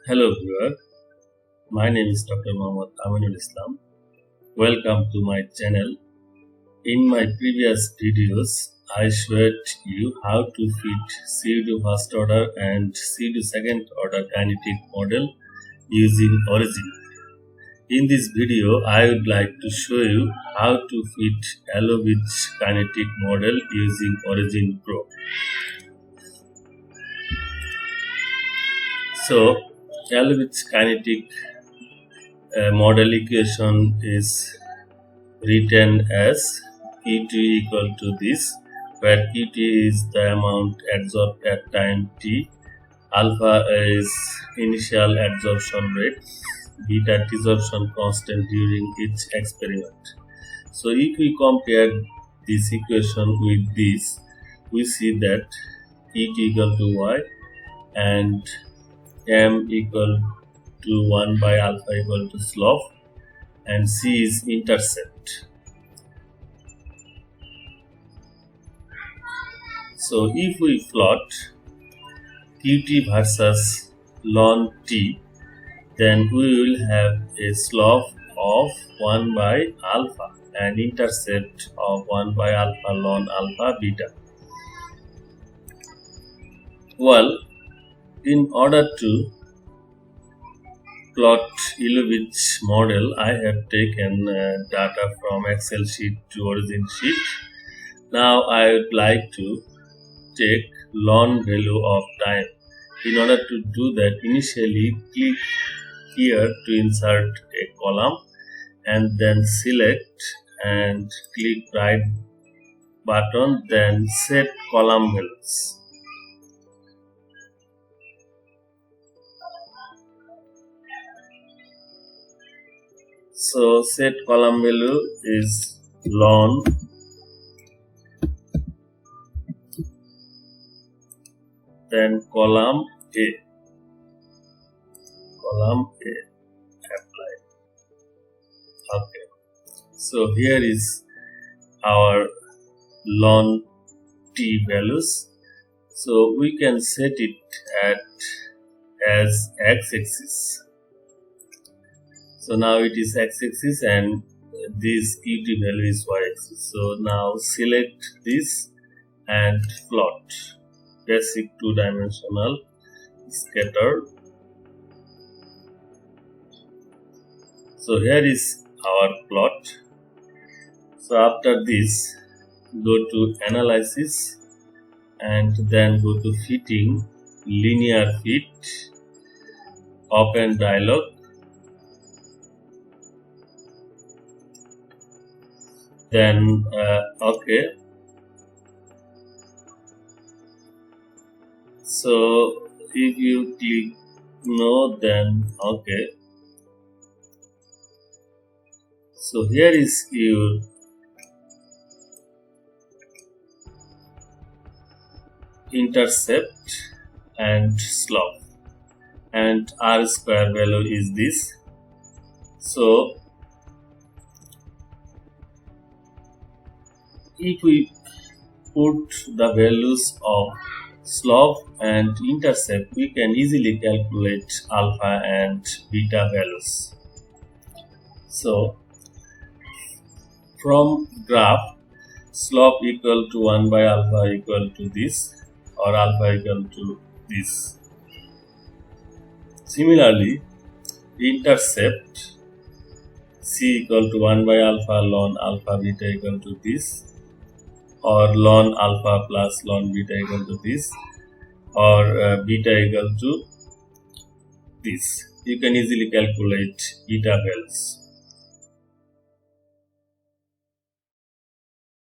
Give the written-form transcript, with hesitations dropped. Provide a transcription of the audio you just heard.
Hello viewer, my name is Dr. Mohammad Aminul Islam. Welcome to my channel. In my previous videos, I showed you how to fit pseudo first order and pseudo second order kinetic model using Origin. In this video, I would like to show you how to fit Alovich kinetic model using Origin Pro. So, Alovich kinetic model equation is written as Q2 equal to this, where Q2 is the amount adsorbed at time t, alpha is initial adsorption rate, beta desorption constant during each experiment. So if we compare this equation with this, we see that Q2 equal to y and m equal to 1 by alpha equal to slope and c is intercept. So if we plot Qt versus ln t, then we will have a slope of 1 by alpha and intercept of 1 by alpha ln alpha beta. Well, in order to plot Alovich model, I have taken data from Excel sheet to Origin sheet. Now I would like to take ln value of time. In order to do that, initially click here to insert a column and then select and click right button, then set column values. So set column value is ln then column A apply. Okay, so here is our ln t values. So we can set it as x-axis. So now it is x-axis and this Qt value is y-axis. So now select this and plot basic two-dimensional scatter. So here is our plot. So after this, go to analysis and then go to fitting, linear fit, open dialog. Then okay, so if you click no, then okay. So here is your intercept and slope, and r square value is this. So if we put the values of slope and intercept, we can easily calculate alpha and beta values. So from graph, slope equal to 1 by alpha equal to this, or alpha equal to this. Similarly, intercept c equal to 1 by alpha ln alpha beta equal to this, or ln alpha plus ln beta equal to this, or beta equal to this. You can easily calculate beta values.